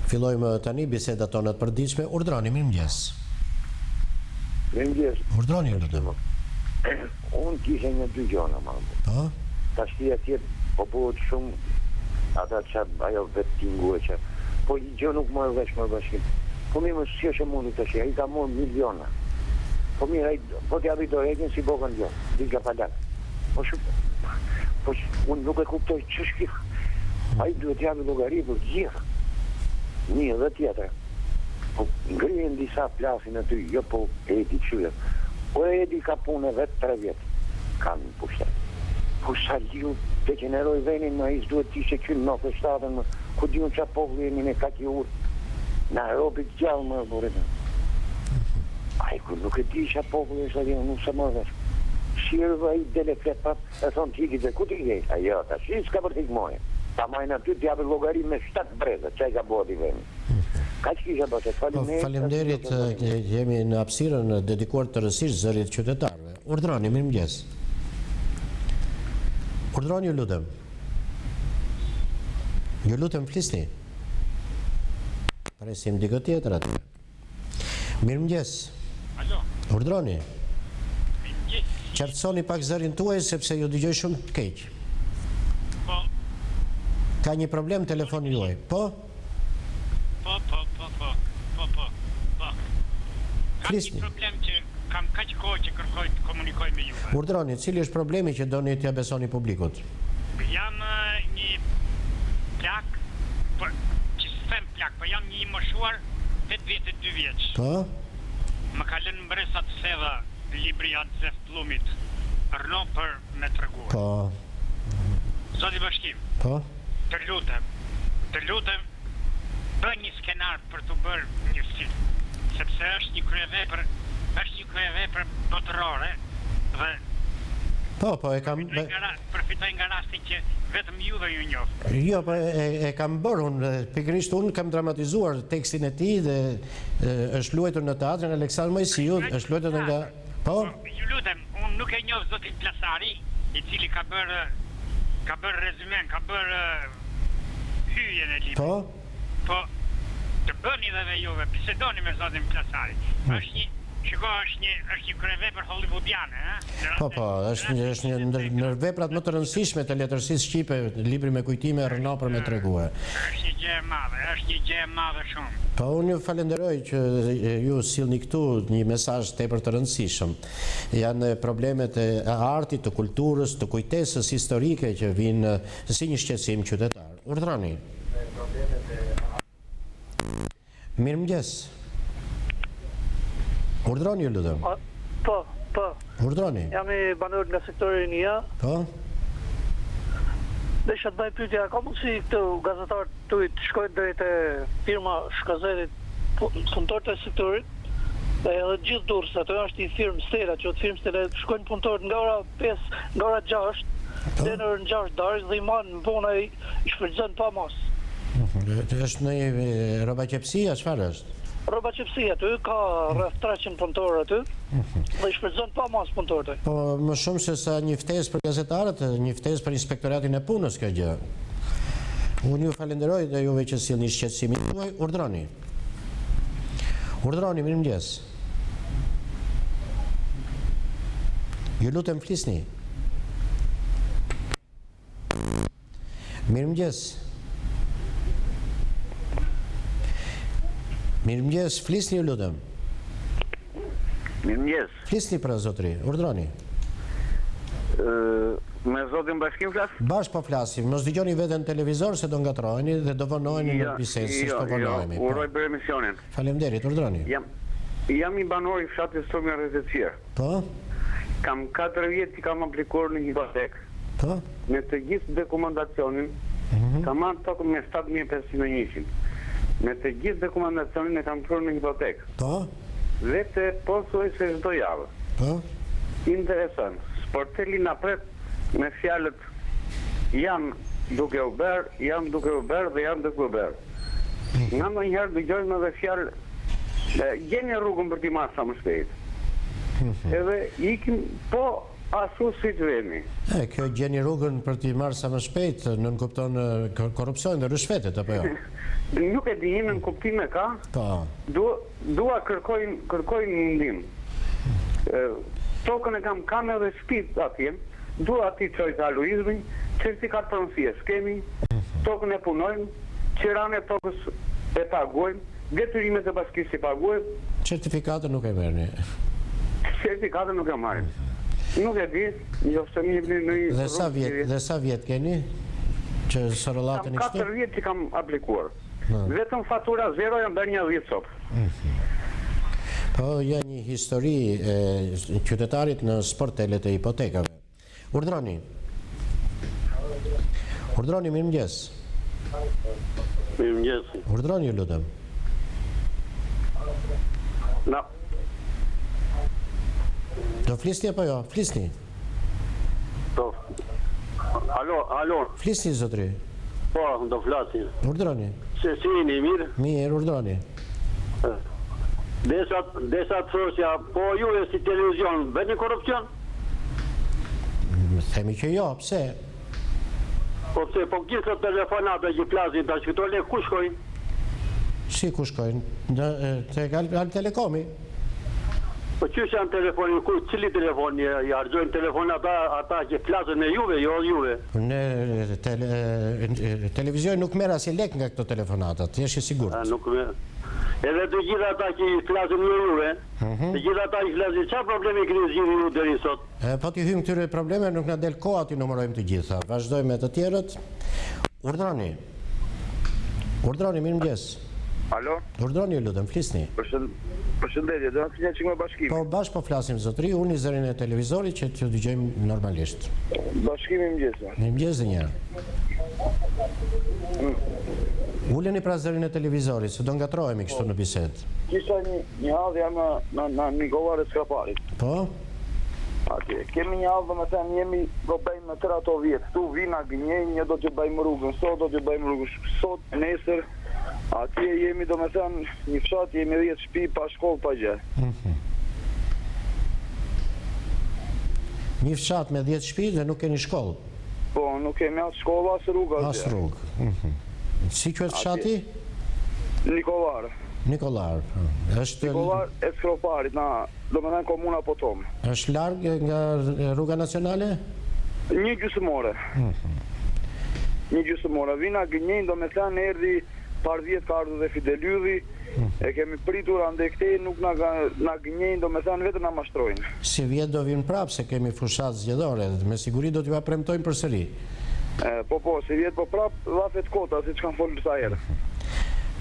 Fillojmë tani bisedat tona të përditshme. Urdhroni, mirëmëngjes. Mirëmëngjes. Urdhroni, lutem. Unë kishe një dy gjona, mamë. Po? Tashti atje po bëhet shumë ata që ajo vetë tingue që po i gjë nuk morë vesh më bashkim. Po mi më s'keshe mundi të shi, a i ka morë miliona. Po mirë, po t'ja vidorejtën si bokën gjë, diga falak. Po unë nuk e kuptoj që shkif. A i duhet t'ja llogari për gjithë. Një dhe tjetër. Po ngrihen disa plasin aty, jo po Edi qyre. Po Edi ka punë vetë 3 vjetë. Kanë pushtet. Po sa liu degeneroj venin më is duhet t'ishe kynë në feshtatën më. Ku di unë qa povli e ka ki urë. Në aerobit gjallë më burit. Ai kur nuk e di qa povli e shari nuk se më vesh. Shirëve i dele flet pap, e thonë t'iki dhe ku t'i gej? Ajo, ta shi s'ka për t'ik mojë. Ta majnë aty t'jave logari me 7 brezë, qaj ka bodi veni. Ka që kisha bëte, faleminderit. Faleminderit, jemi në hapësirën dedikuar të rësisht zërit qytetarëve. Urdhroni, mirëmëngjes. Urdhroni, ju lutem. Ju lutem, flisni. Presim dikë tjetër aty. Mirëmëngjes. Alo. Urdhroni. Mirëmëngjes. Qartësoni pak zërin tuaj sepse ju dëgjoj shumë keq. Po. Ka një problem telefoni juaj. Po? Po. Kam një problem që kam kaq kohë që kërkoj të komunikoj me juve. Urdhroni, cili është problemi që doni t'ja besoni publikut? Jam një plak, që s'them plak, po jam një i moshuar 82 vjeç. Po? Më ka lënë mbresa të seva libri atë Zef Plumit, rëno për me treguar. Po. Zoti Bashkim, Po? të lutem, bë një skenar për të bërë një film, sepse është një kryevepër botërore dhe Po, e kam... përfitoj nga rasti që vetëm juve ju njoh. Jo, po e kam bërë unë, pikërisht unë kam dramatizuar tekstin e tij dhe është luajtur në teatrin Aleksandr Mojsiu, është luajtur nga... Po? Ju lutem, unë nuk e njoh zotin Plasari, i cili ka bërë rezumen, ka bërë hyjen e librit. Po? Po, të bëni dhe juve, bisedoni me zotin Plasari. Është një kryevepër hollywoodiane, Po, është një ndër veprat më të rëndësishme të letërsisë shqipe, libri me kujtime rëno për me treguar. Është një gjë e madhe shumë. Po, unë ju falenderoj që ju sillni këtu një mesazh tepër të rëndësishëm. Janë problemet e artit, të kulturës, të kujtesës historike që vinë si një shqetësim qytetar. Urdhroni. Mirëmëngjes. Urdhroni, ju lutem. Po. Urdhroni. Jam i banor nga sektori Nia. Po? Desha të bëj pyetja, ka mundësi këtu gazetarët të shkojnë drejt e firma shkazerit punëtorët e sektorit, dhe edhe gjithë Durrës, ato është një firmë Stela, që firmë Stela shkojnë punëtorët nga ora 5, nga ora 6, deri në orën 6 darkës dhe i marrin në punë i shfrytëzojnë pa mos. Është në rroba qepësia, çfarë është? Rroba qepësia aty ka rreth 300 punëtorë aty dhe i shfrytëzojnë pa mos punëtorët. Po më shumë se sa një ftesë për gazetarët, një ftesë për inspektoratin e punës kjo gjë. Unë ju falenderoj dhe juve që sillni shqetësimin tuaj. Urdhroni. Mirëmëngjes. Ju lutem, flisni. Mirëmëngjes. Mirëmëngjes, flisni, ju lutem. Mirëmëngjes. Flisni pra zotëri, urdhroni. Me zotin Bashkim flas? Bash po flasim, mos dëgjoni veten në televizor se do ngatroheni dhe do vonoheni në bisedë, siç po vonohemi. Uroj për emisionin. Faleminderit, urdhroni. Jam i banor i fshatit Somja Rezecier. Po? Kam 4 vjet që kam aplikuar në hipotekë. Po? Me të gjithë dokumentacionin, kam marrë tokën me 7.500. Me të gjithë dokumentacionin e kam prur në hipotekë. Po? Vete posoj se çdo javë. Po? Interesant. Sporteli na pret me fjalët jam duke u bërë dhe jam duke u bërë. Nga ndonjëherë dëgjojmë edhe fjalë gjeni rrugën për t'i marrë sa më shpejt. Edhe ikim, po ashtu si të vemi. Kjo gjeni rrugën për t'i marrë sa më shpejt, nën kupton korrupsion dhe rishfetet, apo jo? Nuk e di në kuptim e ka, Po. dua kërkojnë mundim. Tokën e kam edhe shtëpi atje, dua ati çoj të aluizmin, certifikat pronësie kemi, tokën e punojmë, qiranë e tokës e paguajmë, detyrimet e bashkisë i paguajmë, Certifikatën nuk e merrni. certifikatën nuk e marrim. Nuk e di, nëse më jepni në Dhe sa vjet keni që sorollatën Kam i kështu? 4 vjet që kam aplikuar. Vetëm fatura zero jam bërë një 10 sot. Po, ja një histori e qytetarit në sportelet e hipotekave. Urdhroni, mirëmëngjes. Mirëmëngjes. Urdhroni, ju lutem. Na, Do flisni apo jo? Flisni. do. Alo, Flisni, zotri. po, do flasin. Urdhroni. Se si jeni mirë? Mirë, urdhroni. Desa të thosja, po juve si televizion, bëni korrupsion? Themi që jo, pse? Po pse, po gjithë të telefonata që flasin, ta që këto le ku shkojnë? Si ku shkojnë? Te Al Telekomi? Po qysh janë telefonin, cili telefon i argjojnë telefonat ata që flasën me juve, jo juve? Në televizion nuk merr asnjë lek nga këto telefonatat, jesh i sigurt. Nuk me... Edhe të gjitha ata që i flasën me juve, të gjitha ata i flasën, qa problemi keni zgjidhur ju deri sot? Po t'i hymë këtyre probleme, nuk na del koha t'i numërojmë të gjitha. Vazhdojmë me të tjerët. Urdhroni, mirëmëngjes. Alo? Urdhroni, ju lutem, flisni. Përshëndetje, do në të një që me bashkim. Po bashkë po flasim, zotri, unë i zërin e televizorit që t'ju dëgjojmë normalisht. Bashkimi më gjithë. Mirëmëngjes dhe njëherë. Uleni pra zërin e televizorit, se do ngatrohemi kështu në bisedë. Kisha një hadhja në Nikolar e Skaparit. Po? Atje, kemi një hadhë, me thënë, jemi do bëjmë në tërë ato vjetë. Tu vina gënjenj, një do të bëjmë rrugën, sot do të bëjmë rrugën, sot, nesër. Atje jemi, do me thënë, një fshat, jemi 10 shtëpi, pa shkollë, pa gjë. Një fshat me 10 shtëpi dhe nuk keni shkollë? Po, nuk kemi asë shkollë, asë rrugë, As rrugë. Si quhet fshati? Nikolar. Nikolar. Është Nikolar e Skroparit, do me thënë komuna Potom. është larg nga rruga nacionale? Një gjysmore. Një gjysmore. Vina gënjenj, do me thënë, erdi par 10 ka ardhur dhe Fidelylli, e kemi pritur ande këtej, nuk na gënjenj, do me thënë, vetëm na mashtrojnë. Si vjet do vinë prapë, se kemi fushat zgjedhore, me siguri do t'ju premtojmë përsëri. Po, si vjet po prap, dhafet kota, si që kanë folur sa herë.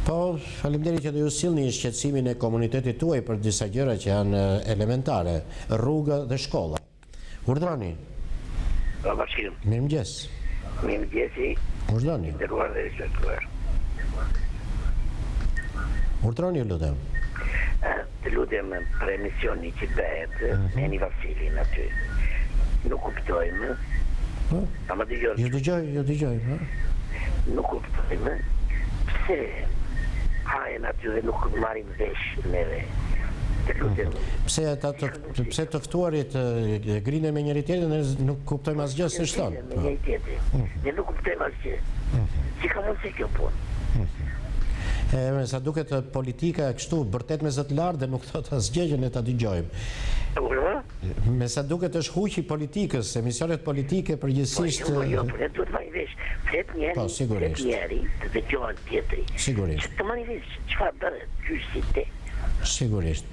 Po, faleminderit që do ju sillni shqetësimin e komunitetit tuaj për disa gjëra që janë elementare, rruga dhe shkolla. Urdhroni. Bashkim. Mirëmëngjes. Mirëmëngjesi, Urdhroni. nderuar dhe respektuar. Urdhroni, lutem. Të lutem për emisioni që bëhet me një Vasilin aty. Nuk kuptojmë. A më dëgjon? Ju dëgjoj, ha? Nuk kuptojmë. Pse hajen aty dhe nuk marrim vesh neve? Të lutem. Pse të ftuarit grinen me njëri tjetrin dhe nuk kuptojmë asgjë se shton. Me njëri tjetrin. Ne nuk kuptojmë asgjë. Si ka mundësi kjo punë? Sa duket politika kështu bërtet me zot lart dhe nuk thot asgjë që ne ta dëgjojmë. Me sa duket është huqi politikës, emisionet politike përgjithsisht. Jo, por ne duhet marrë vesh. Flet njeri, të dëgjohet tjetri. Sigurisht. Të marrë vesh, çfarë bëhet? Gjyshi te. Sigurisht.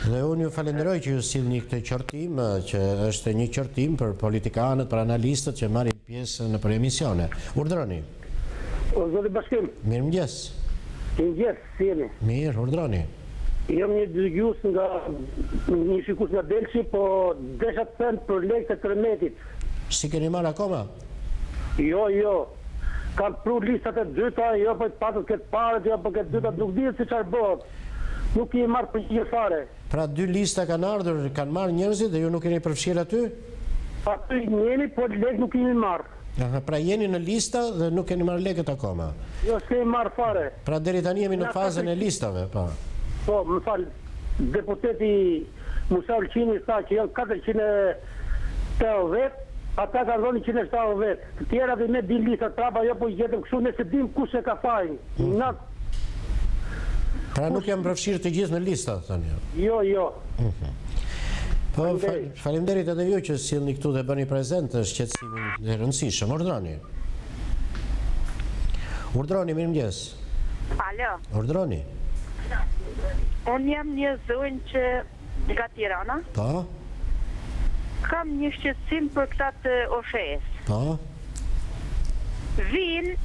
Dhe unë ju falenderoj që ju sillni këtë qortim, që është një qortim për politikanët, për analistët që marrin pjesë në për emisione. Urdhroni. Zoti Bashkim, Mirëmëngjes. mirëmëngjes, si jeni? Mirë, urdhroni. Jam një dëgjues nga një shikues nga Delshi, po desha të them për lekët e tërmetit. Si keni marrë akoma? Jo. Kam pru listat e dyta, jo për të patur këtë parët, jo për këtë dyta, nuk dihet si çfarë bëhet. Nuk i marrë për një fare. Pra 2 lista kanë ardhur, kanë marrë njerëzit dhe ju nuk keni përfshirë aty? Aty njeni, po lekë nuk kemi marrë. Aha, pra jeni në lista dhe nuk keni marrë lekët akoma. Jo, s'kemi marrë fare. Pra deri tani jemi në fazën e listave, po. Po, më falë, deputeti Musa Ulqini tha që janë 80, ata ka dhoni 170. Të tjera dhe me din lista trapa jo po gjetëm kështu nëse dim kush e ka fajin. Na Pra nuk jam përfshirë të gjithë në lista, thënë. jo. Po, faleminderit edhe ju që sillni këtu dhe bëni prezent të shqetësimin e rëndësishëm. Urdhroni. Urdhroni, mirëmëngjes. Alo, Urdhroni. unë jam një zonjë që nga Tirana, Po, kam një shqetësim për këta të oshes. po. Vinë,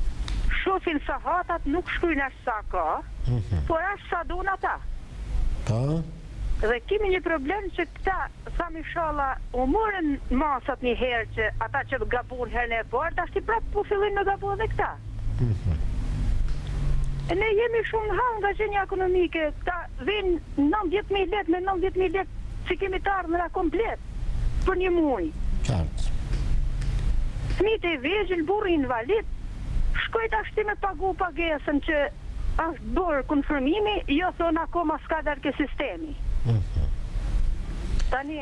shofin sa hatat nuk shkrujnë ashtë sa ka, por ashtë sa dun ata. Po. Dhe kemi një problem që këta, sa mi shala, u morën masat një herë që ata që gabun herën e parë, ashtë i prapë po fillin me gabun dhe këta. E ne jemi shumë hall nga gjendja ekonomike, këta vinë 90.000 lek me 90.000 lek që kemi të ardhmëra komplet për një muaj. Qartë. Fëmijët e vegjël, burri invalid, shkojt ashti me pagu pagesën që është bërë konfirmimi, jo thonë akoma s'ka dalë sistemi. Tani,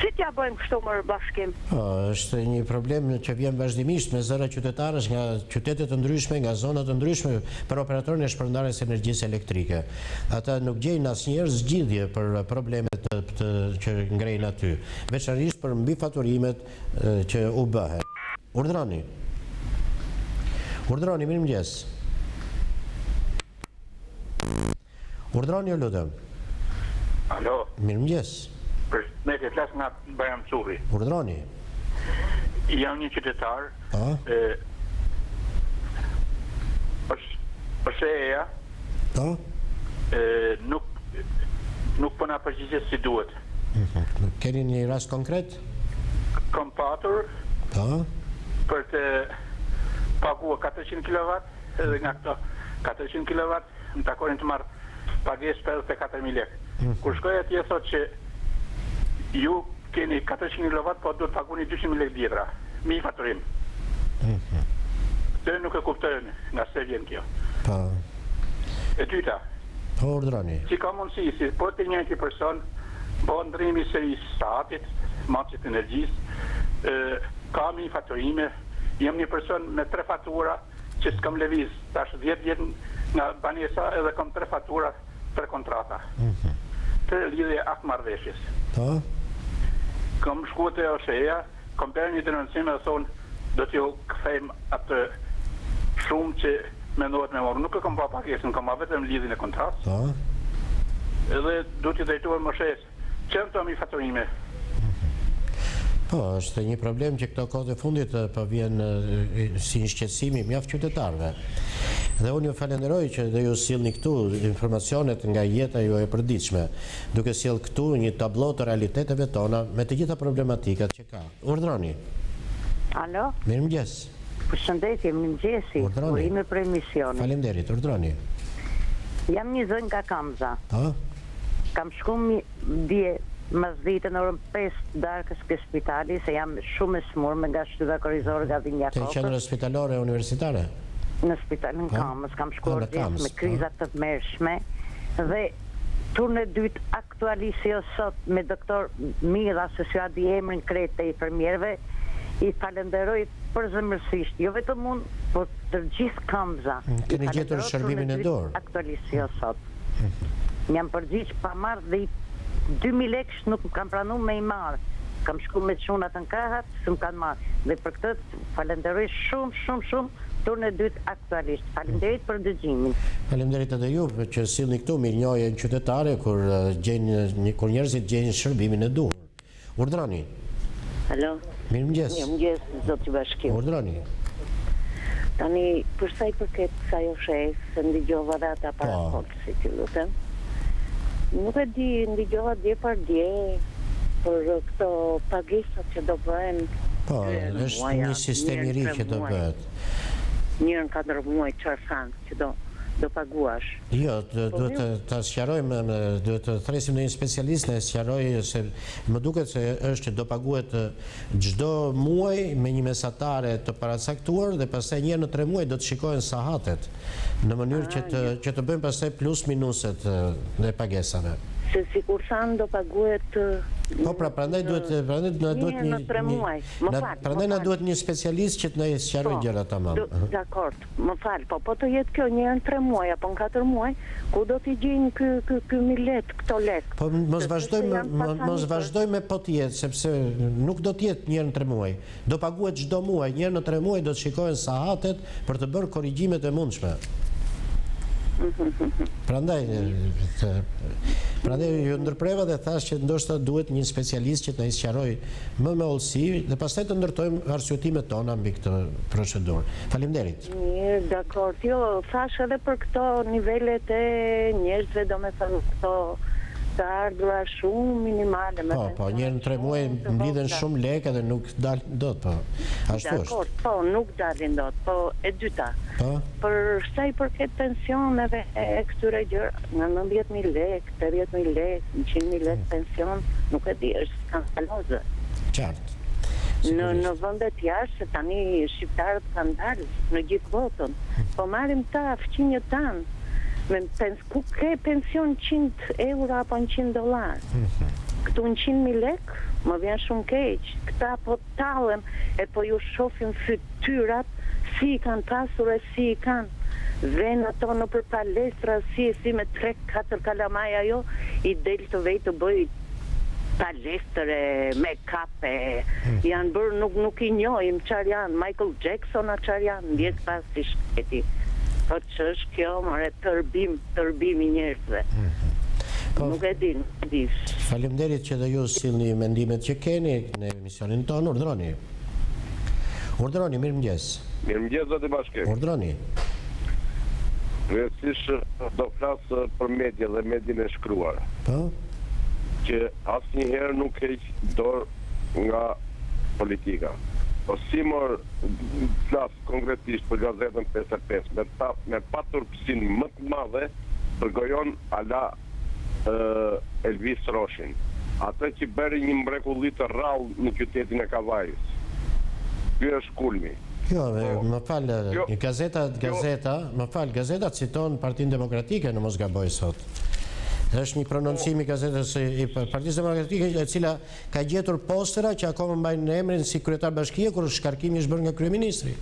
si t'ja bëjmë kështu më bashkim? Po, është një problem që vjen vazhdimisht me zëra qytetarësh nga qytete të ndryshme, nga zona të ndryshme për operatorën e shpërndarjes së energjisë elektrike. Ata nuk gjejnë asnjëherë zgjidhje për problemet që ngrejnë aty, veçanërisht për mbifaturimet që u bëhen. Urdhroni. Urdhroni, mirëmëngjes. Urdhroni, ju lutem. Alo, Mirëmëngjes. përshëndetje, flas nga Bajram Curri. Urdhroni. Jam një qytetar, Po, është eja, po. nuk po na përgjigjet si duhet. Keni një rast konkret? Kam patur Po. për të paguar 400 kW, edhe nga këto 400 kW më takonin të marr pagesë 54.000 lekë. Kur shkoj atje thot që ju keni 400 kW, po duhet paguni 200.000 lekë vjetra, mi faturim. Të nuk e kuptojnë nga se vjen kjo. Po. E dyta, Po, urdhroni. si ka mundësi, si po të njëjti person, po ndrimi se i statit, matësit energjisë, ka mi faturime, jam një person me 3 fatura që s'kam lëviz, tash 10 vjet nga banesa edhe kam 3 fatura, 3 kontrata. Të lidhje aktë marrëveshjes. Po. Kam shkuar te OSHE-ja, kam bërë një denoncim dhe thonë do t'ju kthejmë atë shumë që mendohet me morë. Nuk e kam pa pagesën, kam pa vetëm lidhjen e kontratës. Po. Edhe do t'i drejtuar moshes. Që në to mi faturime? Po, është një problem që këto kohët e fundit po vjen si një shqetësim i mjaft qytetarëve. Dhe unë ju falenderoj që dhe ju sillni këtu informacionet nga jeta ju e përditshme, duke sjell këtu një tablo të realiteteve tona me të gjitha problematikat që ka. Urdhroni. Alo, Mirëmëngjes. përshëndetje, mëngjesi, Urdhroni. urime për emisionin. Faleminderit, urdhroni. Jam një zonjë nga Kamza. Po. Kam shku dje mëzdite në orën 5 darkës ke spitali, se jam shumë e smurme nga shtylla korrizore nga Vinja Te Kokës. qendra spitalore universitare. Në spitalin Kamës, kam shkuar në Kamës, me krizat të mërshme dhe turnë e dytë aktualisi o sot me doktor Mira, se s'ja di emrin krejt të infermierëve, i falenderoj për zëmërsisht, jo vetëm unë, por të gjithë Kamza. Keni gjetur shërbimin e dorë. Aktualisi o sot. Jam përgjigj pa marrë dhe i 2.000 lekë nuk më kam pranu me i marrë. Kam shku me çunat në krahat, së më kanë marrë. Dhe për këtë falenderoj shumë turnë e dytë aktualisht. Falenderit për dëgjimin. Faleminderit edhe ju që sillni këtu mirënjohjen qytetare kur kur njerëzit gjejnë shërbimin e duhur. Urdhroni. Alo, Mirëmëngjes. mirëmëngjes, zoti Bashkim. Urdhroni. Tani, për sa i përket kësaj OSHE, se ndigjova dhe ata para Po. kohë, si ti lutem. Nuk e di, ndigjova dje par dje për këto pagesat që do bëhen. Po, në është muaja, një sistem i ri njërën që do muaj. bëhet. Njërën 4 muaj çfarë thanë që do paguash. Jo, duhet ta sqarojmë, duhet të thresim në një specialist në sqaroj se më duket se është që do paguhet çdo muaj me një mesatare të paracaktuar dhe pastaj një herë në 3 muaj do të shikohen sahatet në mënyrë që të bëjmë pastaj plus minuset dhe pagesave. Se si kur thanë do paguhet Po pra, prandaj duhet në 3 muaj. Më fal. Prandaj na duhet një specialist që të na sqarojë gjërat tamam. Dakor, më fal, po të jetë kjo një në 3 muaj apo në 4 muaj, ku do t'i gjejnë ky 1000 këto lek? Po mos vazhdojmë me po të jetë, sepse nuk do të jetë një herë në 3 muaj. Do paguhet çdo muaj, një herë në 3 muaj do të shikohen sahatet për të bërë korrigjimet e mundshme. Prandaj ju ndërpreva dhe thash që ndoshta duhet një specialist që të na sqarojë më me hollësi dhe pastaj të ndërtojmë arsyetimet tona mbi këtë procedurë. Faleminderit. Mirë, dakor. Jo, thash edhe për këto nivelet e njerëzve, domethënë këto të ardhura shumë minimale. Po, një herë në 3 muaj mblidhen shumë lekë dhe nuk dalin dot, po. Ashtu është. Dakor, po, nuk dalin dot, po e dyta. Po. Për sa i përket pensioneve e këtyre gjëra, në 90.000 lekë, 80.000 lekë, 100.000 lekë pension, nuk e di, është skandaloze. Qartë. Në vendet jashtë, se tani shqiptarët kanë dalë në gjithë botën, po marrim ta fqinjët tanë. Ku ke pension 100 euro apo $100? Këtu në 100.000 lek, më vjen shumë keq. Këta po talem e po ju shofim fytyrat, si i kanë pasur e si i kanë. Ven ato në për palestra, si me 3-4 kalamaj ajo, i del të vej të bëj palestre, make-up, janë bërë nuk i njojmë qarë janë, Michael Jackson a qarë janë, ndjet pas të shketi. Po që është kjo, more, tërbim i njerëzve. Nuk e di. Faleminderit që dhe ju sillni mendimet që keni në emisionin tonë. Urdhroni, mirëmëngjes. Mirëmëngjes, zoti Bashkë. Urdhroni. Kryesisht do flas për media dhe median e shkruar. Po? Që asnjëherë nuk heq dorë nga politika. Po si mor flas konkretisht për gazetën 55 me paturpsinë më të madhe përgojon ala Elvis Roshin. Atë që bëri një mrekulli të rrallë në qytetin e Kavajës. Ky është kulmi. Jo, më fal, gazeta citon Partinë Demokratike, në mos gaboj sot. Është një prononcim i gazetës i Partisë Demokratike e cila ka gjetur postera që akoma mbajnë emrin si kryetar bashkie kur shkarkimi është bërë nga kryeministri.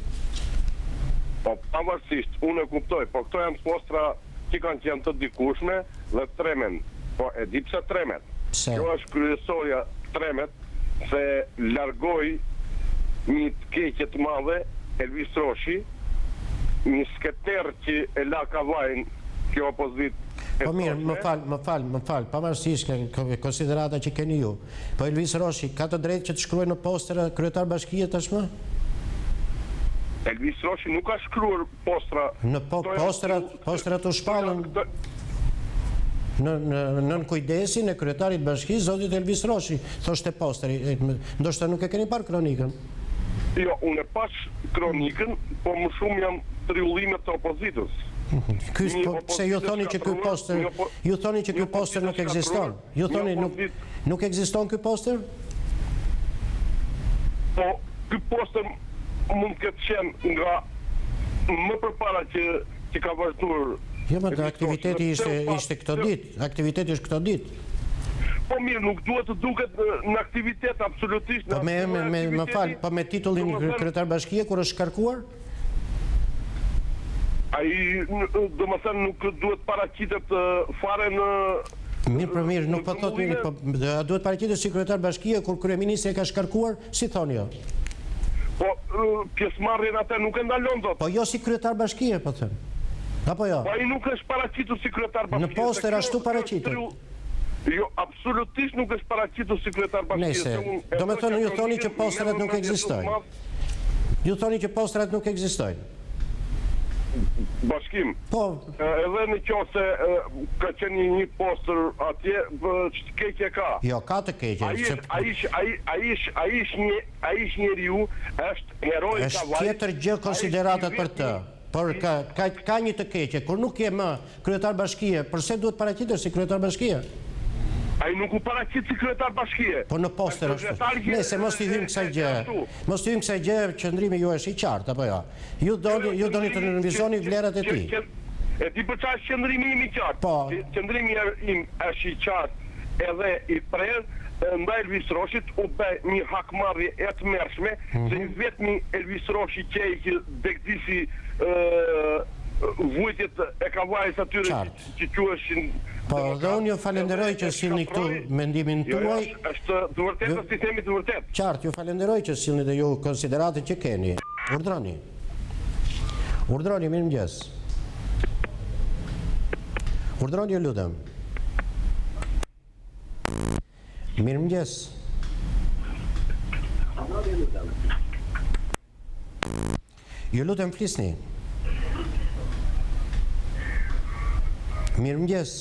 Po pavarësisht, unë e kuptoj, po këto janë postera që kanë qenë të dikushme dhe tremen. Po e di pse tremet. Kjo është kryesorja tremet se largoi një të keqe të madhe Elvis Roshi, një sketer që e la Kavajën kjo opozit. Po mirë, më fal, pavarësisht nga konsiderata që keni ju. Po Elvis Roshi ka të drejtë që të shkruaj në postera kryetar bashkie tashmë? Elvis Roshi nuk ka shkruar postera. Në postrat u shpallën në kujdesin e kryetarit bashkisë zotit Elvis Roshi, thoshte posteri. Ndoshta nuk e keni parë kronikën. Jo, unë e pash kronikën, po më shumë janë triullimet të opozitës. Pse ju thoni që ky poster nuk ekziston? Ju thoni nuk ekziston ky poster? Po, ky poster mund këtë qenë nga më përpara që ka vazhduar. Jo, më të aktiviteti ishte këto ditë. Aktiviteti është këto ditë. Po mirë, nuk duhet të duket në aktivitet absolutisht. Po më fal, po me titullin kryetar bashkie kur është shkarkuar? Ai, domethënë, nuk duhet paraqitet fare në... Mirë, nuk po thot mirë, po duhet paraqitet si kryetar bashkie kur kryeministri e ka shkarkuar, si thoni jo? Po, pjesëmarrjen atë nuk e ndalon dot. Po jo si kryetar bashkie, po them. Apo jo? Po ai nuk është paraqitur si kryetar bashkie. Në poster ashtu paraqitet. Jo, absolutisht nuk është paraqitur si kryetar bashkie. Nëse, domethënë ju thoni që postrat nuk ekzistojnë. Ju thoni që postrat nuk ekzistojnë. Bashkim. Po. Edhe në qoftë se ka qenë një poster atje, ç'të keqe ka. Jo, ka të keqe. Ai ish njeriu, është heroi i Kavajës. Është tjetër gjë konsideratat për të. Por ka një të keqe, kur nuk je më kryetar bashkie, përse duhet paraqitesh si kryetar bashkie? Ai nuk u paraqit si kryetar bashkie. Po në poster ashtu. Nëse mos i hym kësaj gjë. Mos i hym kësaj gjë, qëndrimi juaj është i qartë apo jo? Ju doni të nënvizoni vlerat e tij. E di për çfarë qëndrimi im i qartë. Po. Qëndrimi im është i qartë edhe i prerë ndaj Elvis Roshit u bë një hakmarrje e tmerrshme, se vetëm Elvis Roshi që i degdisi vujtjet e kavajës atyre që quheshin. Po, dhe unë ju falenderoj që sillni këtu mendimin tuaj. Është të vërtetë, si themi të vërtetë. Qartë, ju falenderoj që sillni dhe ju konsideratën që keni. Urdhroni. Urdhroni, mirëmëngjes. Urdhroni, ju lutem. Mirëmëngjes. Ju lutem flisni. Mirëmëngjes.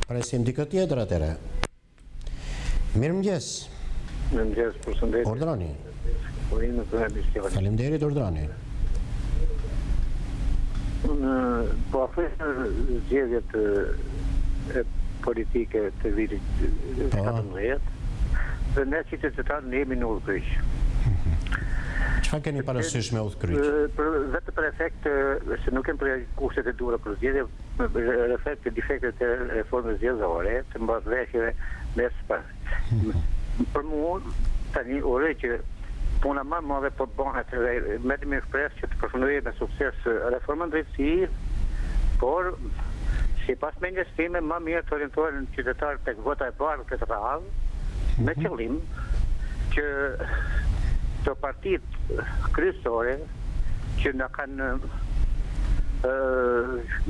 Presim dikë tjetër atëre. Mirëmëngjes. Mirëmëngjes, përshëndetje. Urdhroni. Urinë të emision. Faleminderit, urdhroni. Unë po afër zgjedhjet e politike të vitit 14 dhe ne si qytetarë jemi në udhkryq. Çfarë keni parasysh me udhkryq? Vetë për efekt se nuk kemë për kushtet e duhura për zgjedhje, për efekt e defektet e reformës zgjedhore, të mbazveshjeve mes pas. Për mua tani uroj që puna më e madhe po bëhet dhe me të mirë shpresë që të përfundojë me sukses reformën drejtësi, por sipas mendjes time më mirë të orientohen qytetarët tek vota e bardhë këtë radhë, me qëllim që të partitë kryesore që na kanë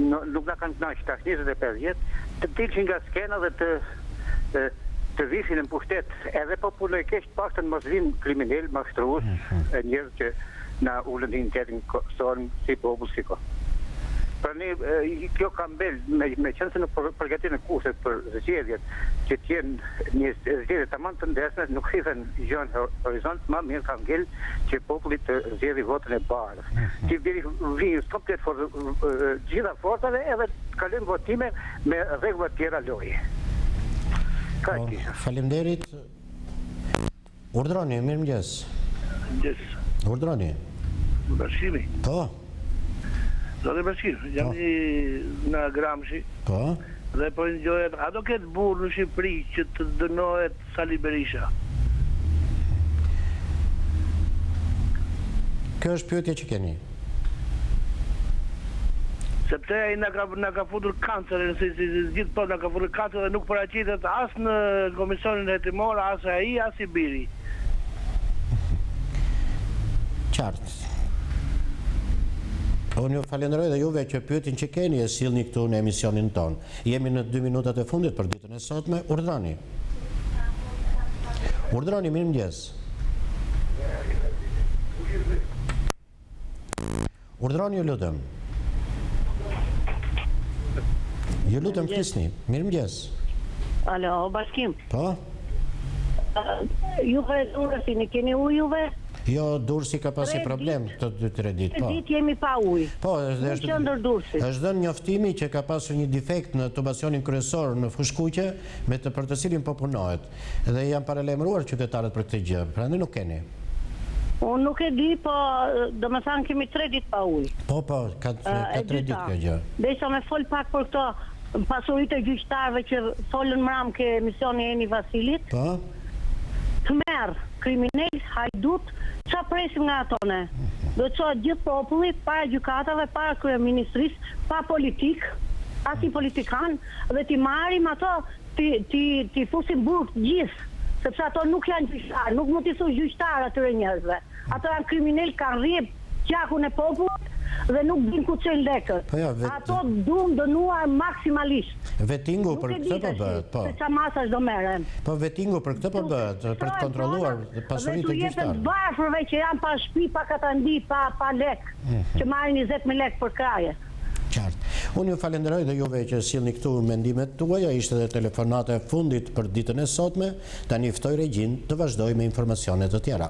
nuk na kanë kënaqur tash 25 vjet, të dilshin nga skena dhe të vishin në pushtet edhe popullojkisht paktën mos vinë kriminal, mashtrues, njerëz që na ulën interin son si popull si ko. Pra ne kjo ka mbel me qenë se në përgatitjen e kushtet për zgjedhjet që të jenë një zgjedhje tamam të ndeshme, nuk hidhen gjë në horizont, më mirë ka ngel që populli të zgjedhë votën e bardhë. Ti vini komplet for gjitha forcave edhe kalojmë votime me rregulla të tjera loje. Faleminderit. Urdhroni, mirëmëngjes. Mirëmëngjes. Urdhroni. Bashkimi. Po. Zotë Bashkim, jam në Gramshi. Po. Dhe po ndjohet, a do ketë burr në Shqipëri që të dënohet Sali Berisha? Kjo është pyetje që keni. Sepse ai na ka futur kancerin, si gjithë po na ka futur kancer dhe nuk paraqitet as në komisionin hetimor, as ai, as i biri. Qartë. Unë ju falenderoj dhe juve që pyetjen që keni e sillni këtu në emisionin ton. Jemi në 2 minutat e fundit për ditën e sotme. Urdhroni. Urdhroni, mirëmëngjes. Urdhroni, ju lutem. Ju lutem flisni. Mirëmëngjes. Alo, Bashkim. Po? Juve urësini, keni ujë juve? Jo, Durrësi ka pasi problem të 2-3 ditë, po. Ditë jemi pa ujë. Po, është qendër Durrësit. Është dhënë njoftimi që ka pasur një defekt në tubacionin kryesor në fushkuqe me për të cilin po punohet. Dhe janë paralajmëruar qytetarët për këtë gjë. Prandaj nuk keni. Unë nuk e di, po domethënë kemi 3 ditë pa ujë. Po, ka 3 ditë kjo gjë. Desha me fol pak për këto pasuritë e gjyqtarëve që folën mram ke emisioni Eni Vasilit. Po. Tmerr, kriminal, hajdut, qa presim nga atone? Do të qohet gjithë populli, para gjykatave, para kryeministrisë, pa politik, as i politikan, dhe ti marrim ato, ti fusim burg gjithë, sepse ato nuk janë gjyqtarë, nuk mund t'i thush gjyqtarë atyre njerëzve. Ato janë kriminal, kanë rrjep gjakun e popullit dhe nuk din ku çel lekët. Ato duam dënuar maksimalisht. Vettingu për këtë po bëhet, po. Se çfarë masash do merren. Po vettingu për këtë po bëhet, për të kontrolluar pasuritë e gjyqtarëve. Dhe varfërve që janë pa shtëpi, pa katandi, pa lek, që marrin 20.000 lekë për kraje. Qartë. Unë ju falenderoj dhe juve që sillni këtu mendimet tuaja, ishte dhe telefonata e fundit për ditën e sotme. Tani ftoj regjin të vazhdojë me informacione të tjera.